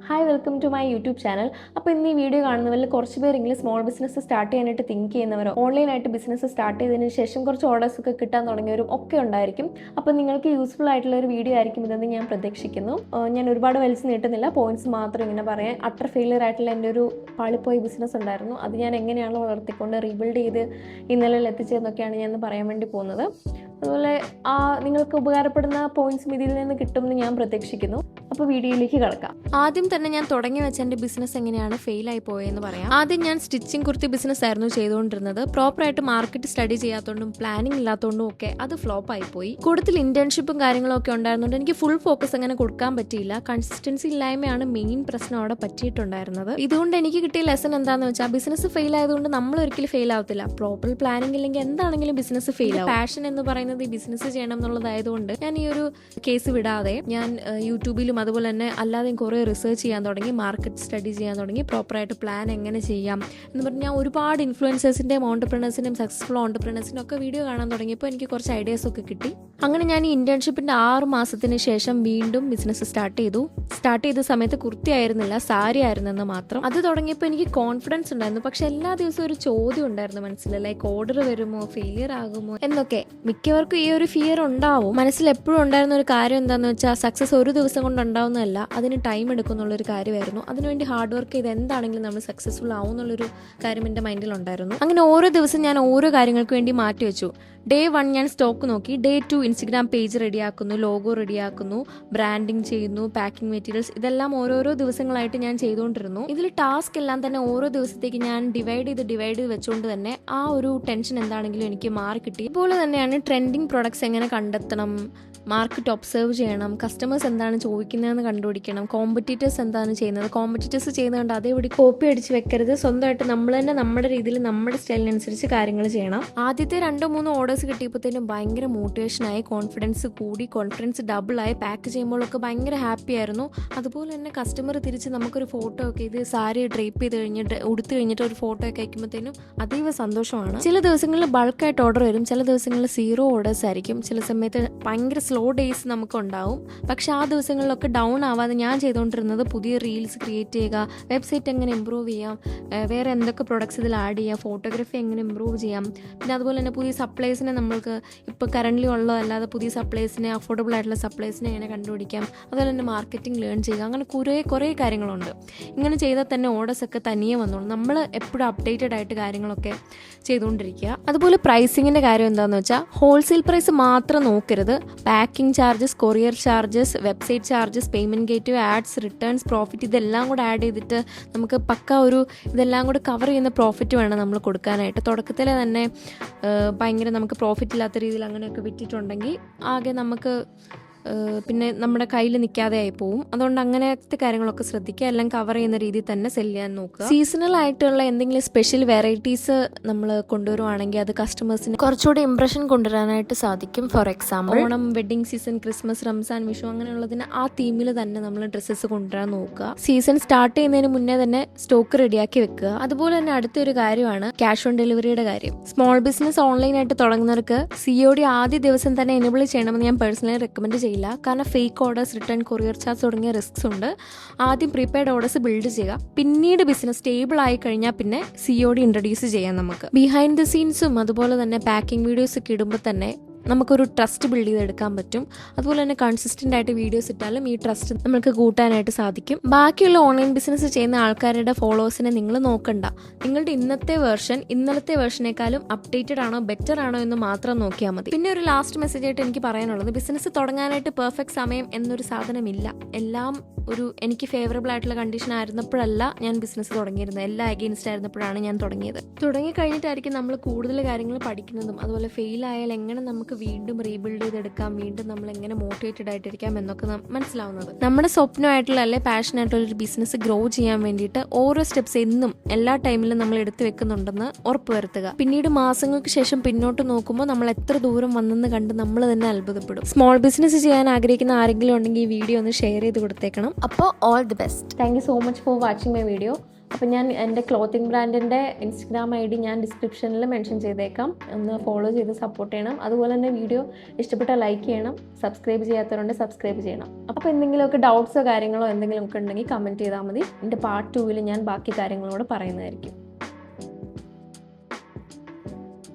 Hi welcome to my YouTube channel. അപ്പോൾ ഇന്ന് ഈ വീഡിയോ കാണുന്നവരിൽ കുറച്ച് പേരെങ്കിലും സ്മോൾ ബിസിനസ് സ്റ്റാർട്ട് ചെയ്യാനായിട്ട് തിങ്ക് ചെയ്യുന്നവരോ ഓൺലൈനായിട്ട് ബിസിനസ് സ്റ്റാർട്ട് ചെയ്തതിന് ശേഷം കുറച്ച് ഓർഡേഴ്സൊക്കെ കിട്ടാൻ തുടങ്ങിയവരും ഒക്കെ ഉണ്ടായിരിക്കും. അപ്പോൾ നിങ്ങൾക്ക് യൂസ്ഫുൾ ആയിട്ടുള്ള ഒരു വീഡിയോ ആയിരിക്കും ഇതെന്ന് ഞാൻ പ്രതീക്ഷിക്കുന്നു. ഞാൻ ഒരുപാട് വലിച്ചു നീട്ടുന്നില്ല, പോയിന്റ്സ് മാത്രം ഇങ്ങനെ പറയാൻ. അട്ടർ ഫെയിലിയർ ആയിട്ടുള്ള എൻ്റെ ഒരു പാളിപ്പോയി ബിസിനസ് ഉണ്ടായിരുന്നു. അത് ഞാൻ എങ്ങനെയാണ് വളർത്തിക്കൊണ്ട് റീബിൽഡ് ചെയ്ത് ഇന്നലെ എത്തിച്ചതെന്നൊക്കെയാണ് ഞാൻ പറയാൻ വേണ്ടി പോകുന്നത്. അതുപോലെ നിങ്ങൾക്ക് ഉപകാരപ്പെടുന്ന പോയിന്റ്സും ഇതിൽ നിന്ന് കിട്ടുമെന്ന് ഞാൻ പ്രതീക്ഷിക്കുന്നു. അപ്പോൾ വീഡിയോയിലേക്ക് കിടക്കാം. ആദ്യം തന്നെ ഞാൻ തുടങ്ങി വെച്ച എൻ്റെ ബിസിനസ് എങ്ങനെയാണ് ഫെയിലായി പോയതെന്ന് പറയാം. ആദ്യം ഞാൻ സ്റ്റിച്ചിങ് കുർത്തി ബിസിനസ് ആയിരുന്നു ചെയ്തുകൊണ്ടിരുന്നത്. പ്രോപ്പറായിട്ട് മാർക്കറ്റ് സ്റ്റഡി ചെയ്യാത്തതുകൊണ്ടും പ്ലാനിങ് ഇല്ലാത്തതുകൊണ്ടും ഒക്കെ അത് ഫ്ലോപ്പ് ആയിപ്പോയി. കൂടുതൽ ഇന്റേൺഷിപ്പും കാര്യങ്ങളും ഒക്കെ ഉണ്ടായിരുന്നുകൊണ്ട് എനിക്ക് ഫുൾ ഫോക്കസ് അങ്ങനെ കൊടുക്കാൻ പറ്റിയില്ല. കൺസിസ്റ്റൻസി ഇല്ലായ്മയാണ് മെയിൻ പ്രശ്നം അവിടെ പറ്റിയിട്ടുണ്ടായിരുന്നത്. ഇതുകൊണ്ട് എനിക്ക് കിട്ടിയ ലെസൺ എന്താണെന്ന് വെച്ചാൽ, ബിസിനസ് ഫെയിൽ ആയതുകൊണ്ട് നമ്മൾ ഒരിക്കലും ഫെയിൽ ആവത്തില്ല. പ്രോപ്പർ പ്ലാനിങ് ഇല്ലെങ്കിൽ എന്താണെങ്കിലും ബിസിനസ് ഫെയിൽ ആവും. പാഷൻ എന്ന് പറയുന്നത് ഈ ബിസിനസ് ചെയ്യണം എന്നുള്ളതായതുകൊണ്ട് ഞാൻ ഈ ഒരു കേസ് വിടാതെ ഞാൻ യൂട്യൂബിലും അതുപോലെ തന്നെ അല്ലാതെയും കുറേ റിസർച്ച് ചെയ്യാൻ തുടങ്ങി, മാർക്കറ്റ് സ്റ്റഡി ചെയ്യാൻ തുടങ്ങി, പ്രോപ്പറായിട്ട് പ്ലാൻ എങ്ങനെ ചെയ്യാം എന്ന് പറഞ്ഞ് ഞാൻ ഒരുപാട് ഇൻഫ്ലുവൻസേഴ്സിൻ്റെയും ഓൺടർപ്രണേഴ്സിൻ്റെയും സക്സസ്ഫുൾ ഓൺടർപ്രണേഴ്സിനും ഒക്കെ വീഡിയോ കാണാൻ തുടങ്ങിയപ്പോൾ എനിക്ക് കുറച്ച് ഐഡിയാസ് ഒക്കെ കിട്ടി. അങ്ങനെ ഞാൻ ഈ ഇന്റേൺഷിപ്പിൻ്റെ 6 മാസത്തിന് ശേഷം വീണ്ടും ബിസിനസ് സ്റ്റാർട്ട് ചെയ്ത സമയത്ത് കുർത്തി ആയിരുന്നില്ല, സാരി ആയിരുന്നെന്ന് മാത്രം. അത് തുടങ്ങിയപ്പോൾ എനിക്ക് കോൺഫിഡൻസ് ഉണ്ടായിരുന്നു. പക്ഷെ എല്ലാ ദിവസവും ഒരു ചോദ്യം ഉണ്ടായിരുന്നു മനസ്സിൽ, ലൈക്ക് ഓർഡർ വരുമോ, ഫെയിലിയർ ആകുമോ എന്നൊക്കെ. മിക്കവർക്കും ഈ ഒരു ഫിയർ ഉണ്ടാവും. മനസ്സിൽ എപ്പോഴും ഉണ്ടായിരുന്ന ഒരു കാര്യം എന്താണെന്ന് വെച്ചാൽ, സക്സസ് ഒരു ദിവസം കൊണ്ട് ഉണ്ടാവുന്നതല്ല, അതിന് ടൈം എടുക്കും എന്നുള്ളൊരു കാര്യമായിരുന്നു. അതിനുവേണ്ടി ഹാർഡ് വർക്ക് ചെയ്ത് എന്താണെങ്കിലും നമ്മൾ സക്സസ്ഫുൾ ആവും എന്നുള്ളൊരു കാര്യം എൻ്റെ മൈൻഡിൽ ഉണ്ടായിരുന്നു. അങ്ങനെ ഓരോ ദിവസം ഞാൻ ഓരോ കാര്യങ്ങൾക്ക് വേണ്ടി മാറ്റി വെച്ചു. ഡേ 1 ഞാൻ സ്റ്റോക്ക് നോക്കി, ഡേ 2 ഇൻസ്റ്റഗ്രാം പേജ് റെഡിയാക്കുന്നു, ലോഗോ റെഡിയാക്കുന്നു, ബ്രാൻഡിങ് ചെയ്യുന്നു, പാക്കിംഗ് മെറ്റീരിയൽസ്, ഇതെല്ലാം ഓരോരോ ദിവസങ്ങളായിട്ട് ഞാൻ ചെയ്തുകൊണ്ടിരുന്നു. ഇതിൽ ടാസ്ക് എല്ലാം തന്നെ ഓരോ ദിവസത്തേക്ക് ഞാൻ ഡിവൈഡ് ചെയ്ത് വെച്ചുകൊണ്ട് തന്നെ ആ ഒരു ടെൻഷൻ എന്താണെങ്കിലും എനിക്ക് മാറി കിട്ടി. അതുപോലെ തന്നെയാണ് ട്രെൻഡിങ് പ്രൊഡക്ട്സ് എങ്ങനെ കണ്ടെത്തണം, മാർക്കറ്റ് ഒബ്സർവ് ചെയ്യണം, കസ്റ്റമേഴ്സ് എന്താണ് ചോദിക്കുന്നതെന്ന് കണ്ടുപിടിക്കണം, കോമ്പറ്റീറ്റേഴ്സ് എന്താണ് ചെയ്യുന്നത്, കോമ്പറ്റീറ്റേഴ്സ് ചെയ്യുന്നതുകൊണ്ട് അതേപടി കോപ്പി അടിച്ച് വെക്കരുത്. സ്വന്തമായിട്ട് നമ്മൾ തന്നെ നമ്മുടെ രീതിയിൽ നമ്മുടെ സ്റ്റൈലിനനുസരിച്ച് കാര്യങ്ങൾ ചെയ്യണം. ആദ്യത്തെ 2-3 ഓർഡേഴ്സ് കിട്ടിയപ്പോഴത്തേനും ഭയങ്കര മോട്ടിവേഷനായി, കോൺഫിഡൻസ് കൂടി, കോൺഫിഡൻസ് ഡബിളായി. പാക്ക് ചെയ്യുമ്പോഴൊക്കെ ഭയങ്കര ഹാപ്പി ആയിരുന്നു. അതുപോലെ തന്നെ കസ്റ്റമർ തിരിച്ച് നമുക്കൊരു ഫോട്ടോ ഒക്കെ ഇത് സാരി ഡ്രേപ്പ് ചെയ്ത് കഴിഞ്ഞിട്ട് ഉടുത്ത് കഴിഞ്ഞിട്ട് ഒരു ഫോട്ടോ ഒക്കെ അയക്കുമ്പോഴത്തേനും അതീവ സന്തോഷമാണ്. ചില ദിവസങ്ങളിൽ ബൾക്കായിട്ട് ഓർഡർ വരും, ചില ദിവസങ്ങളിൽ 0 ഓർഡേഴ്സ് ആയിരിക്കും, ചില സമയത്ത് ഭയങ്കര സ്ലോ ഡേയ്സ് നമുക്കുണ്ടാവും. പക്ഷെ ആ ദിവസങ്ങളിലൊക്കെ ഡൗൺ ആവാതെ ഞാൻ ചെയ്തുകൊണ്ടിരുന്നത് പുതിയ റീൽസ് ക്രിയേറ്റ് ചെയ്യുക, വെബ്സൈറ്റ് എങ്ങനെ ഇമ്പ്രൂവ് ചെയ്യാം, വേറെ എന്തൊക്കെ പ്രൊഡക്ട്സ് ഇതിൽ ആഡ് ചെയ്യാം, ഫോട്ടോഗ്രാഫി എങ്ങനെ ഇമ്പ്രൂവ് ചെയ്യാം, പിന്നെ അതുപോലെ തന്നെ പുതിയ സപ്ലൈസിനെ നമ്മൾക്ക് ഇപ്പോൾ കറൻ്റ്ലി ഉള്ളതല്ലാതെ പുതിയ സപ്ലൈസിനെ, അഫോർഡബിൾ ആയിട്ടുള്ള സപ്ലൈസിനെ എങ്ങനെ കണ്ടുപിടിക്കാം, അതുപോലെ തന്നെ മാർക്കറ്റിംഗ് ലേൺ ചെയ്യുക. അങ്ങനെ കുറേ കാര്യങ്ങളുണ്ട്. ഇങ്ങനെ ചെയ്താൽ തന്നെ ഓർഡേഴ്സ് ഒക്കെ തനിയെ വന്നോളൂ. നമ്മൾ എപ്പോഴും അപ്ഡേറ്റഡ് ആയിട്ട് കാര്യങ്ങളൊക്കെ ചെയ്തുകൊണ്ടിരിക്കുക. അതുപോലെ പ്രൈസിങ്ങിൻ്റെ കാര്യം എന്താണെന്ന് വെച്ചാൽ, ഹോൾസെയിൽ പ്രൈസ് മാത്രം നോക്കരുത്. Packing charges, courier charges, website charges, payment gateway, ads, returns, profit, ഇതെല്ലാം കൂടെ ആഡ് ചെയ്തിട്ട് നമുക്ക് ഇതെല്ലാം കൂടെ കവർ ചെയ്യുന്ന പ്രോഫിറ്റ് വേണം നമ്മൾ കൊടുക്കാനായിട്ട്. തുടക്കത്തിലെ തന്നെ ഭയങ്കര നമുക്ക് പ്രോഫിറ്റ് ഇല്ലാത്ത രീതിയിൽ അങ്ങനെയൊക്കെ വിറ്റിട്ടുണ്ടെങ്കിൽ ആകെ നമുക്ക് പിന്നെ നമ്മുടെ കയ്യിൽ നിൽക്കാതെ ആയി പോവും. അതുകൊണ്ട് അങ്ങനത്തെ കാര്യങ്ങളൊക്കെ ശ്രദ്ധിക്കുക. എല്ലാം കവർ ചെയ്യുന്ന രീതിയിൽ തന്നെ സെല് ചെയ്യാൻ നോക്കുക. സീസണൽ ആയിട്ടുള്ള എന്തെങ്കിലും സ്പെഷ്യൽ വെറൈറ്റീസ് നമ്മൾ കൊണ്ടുവരുവാണെങ്കിൽ അത് കസ്റ്റമേഴ്സിന് കുറച്ചുകൂടി ഇംപ്രഷൻ കൊണ്ടുവരാനായിട്ട് സാധിക്കും. For example Onam, wedding season, Christmas, Ramzan, Vishu അങ്ങനെയുള്ളതിന് ആ തീമിൽ തന്നെ നമ്മൾ ഡ്രസ്സസ് കൊണ്ടുവരാൻ നോക്കുക. സീസൺ സ്റ്റാർട്ട് ചെയ്യുന്നതിന് മുന്നേ തന്നെ സ്റ്റോക്ക് റെഡിയാക്കി വെക്കുക. അതുപോലെ തന്നെ അടുത്തൊരു കാര്യമാണ് ക്യാഷ് ഓൺ ഡെലിവറിയുടെ കാര്യം. സ്മോൾ ബിസിനസ് ഓൺലൈനായിട്ട് തുടങ്ങുന്നവർക്ക് COD ആദ്യ ദിവസം തന്നെ എനേബിൾ ചെയ്യണമെന്ന് ഞാൻ പേഴ്സണലി റെക്കമെൻഡ് ചെയ്യില്ല. കാരണം fake orders, return, courier charge തുടങ്ങിയ റിസ്ക്സ് ഉണ്ട്. ആദ്യം പ്രീപെയ്ഡ് ഓർഡേഴ്സ് ബിൽഡ് ചെയ്യുക. പിന്നീട് ബിസിനസ് സ്റ്റേബിൾ ആയി കഴിഞ്ഞാൽ പിന്നെ COD ഇൻട്രൊഡ്യൂസ് ചെയ്യാം. നമുക്ക് ബിഹൈൻഡ് ദ സീൻസും അതുപോലെ തന്നെ പാക്കിംഗ് വീഡിയോസ് ഒക്കെ ഇടുമ്പോൾ തന്നെ നമുക്കൊരു ട്രസ്റ്റ് ബിൽഡ് ചെയ്തെടുക്കാൻ പറ്റും. അതുപോലെ തന്നെ കൺസിസ്റ്റൻ്റ് ആയിട്ട് വീഡിയോസ് ഇട്ടാലും ഈ ട്രസ്റ്റ് നമുക്ക് കൂട്ടാനായിട്ട് സാധിക്കും. ബാക്കിയുള്ള ഓൺലൈൻ ബിസിനസ് ചെയ്യുന്ന ആൾക്കാരുടെ ഫോളോവേഴ്സിനെ നിങ്ങൾ നോക്കണ്ട. നിങ്ങളുടെ ഇന്നലത്തെ വേർഷനേക്കാളും അപ്ഡേറ്റഡ് ആണോ, ബെറ്റർ ആണോ എന്ന് മാത്രം നോക്കിയാൽ മതി. പിന്നെ ഒരു ലാസ്റ്റ് മെസ്സേജ് ആയിട്ട് എനിക്ക് പറയാനുള്ളത്, ബിസിനസ് തുടങ്ങാനായിട്ട് പെർഫെക്റ്റ് സമയം എന്നൊരു സാധനമില്ല. എല്ലാം എനിക്ക് ഫേവറബിൾ ആയിട്ടുള്ള കണ്ടീഷൻ ആയിരുന്നപ്പോഴല്ല ഞാൻ ബിസിനസ് തുടങ്ങിയിരുന്നത്, എല്ലാം അഗെയിൻസ്റ്റ് ആയിരുന്നപ്പോഴാണ് ഞാൻ തുടങ്ങിയത്. തുടങ്ങി കഴിഞ്ഞിട്ടായിരിക്കും നമ്മൾ കൂടുതൽ കാര്യങ്ങൾ പഠിക്കുന്നതും അതുപോലെ ഫെയിൽ ആയാൽ എങ്ങനെ നമുക്ക് വീണ്ടും റീബിൽഡ് ചെയ്തെടുക്കാം, വീണ്ടും നമ്മൾ എങ്ങനെ മോട്ടിവേറ്റഡ് ആയിട്ടിരിക്കാം എന്നൊക്കെ മനസ്സിലാവുന്നത്. നമ്മുടെ സ്വപ്നമായിട്ടുള്ള അല്ലെ പാഷനായിട്ടുള്ള ഒരു ബിസിനസ് ഗ്രോ ചെയ്യാൻ വേണ്ടിയിട്ട് ഓരോ സ്റ്റെപ്സ് എന്നും എല്ലാ ടൈമിലും നമ്മൾ എടുത്തു വെക്കുന്നുണ്ടെന്ന് ഉറപ്പുവരുത്തുക. പിന്നീട് മാസങ്ങൾക്ക് ശേഷം പിന്നോട്ട് നോക്കുമ്പോൾ നമ്മൾ എത്ര ദൂരം വന്നെന്ന് കണ്ട് നമ്മൾ തന്നെ അത്ഭുതപ്പെടും. സ്മോൾ ബിസിനസ് ചെയ്യാൻ ആഗ്രഹിക്കുന്ന ആരെങ്കിലും ഉണ്ടെങ്കിൽ ഈ വീഡിയോ ഒന്ന് ഷെയർ ചെയ്ത് കൊടുത്തേക്കണം. അപ്പോൾ all the best. Thank you so much for watching my video. അപ്പോൾ ഞാൻ എൻ്റെ ക്ലോത്തിങ് ബ്രാൻഡിൻ്റെ ഇൻസ്റ്റഗ്രാം ID ഞാൻ ഡിസ്ക്രിപ്ഷനിൽ മെൻഷൻ ചെയ്തേക്കാം. ഒന്ന് ഫോളോ ചെയ്ത് സപ്പോർട്ട് ചെയ്യണം. അതുപോലെ തന്നെ വീഡിയോ ഇഷ്ടപ്പെട്ടാൽ ലൈക്ക് ചെയ്യണം. സബ്സ്ക്രൈബ് ചെയ്യാത്തവരുണ്ട് സബ്സ്ക്രൈബ് ചെയ്യണം. അപ്പോൾ എന്തെങ്കിലുമൊക്കെ ഡൗട്ട്സോ കാര്യങ്ങളോ എന്തെങ്കിലുമൊക്കെ ഉണ്ടെങ്കിൽ കമൻറ്റ് ചെയ്താൽ മതി. എൻ്റെ പാർട്ട് 2 ഞാൻ ബാക്കി കാര്യങ്ങളോട് പറയുന്നതായിരിക്കും.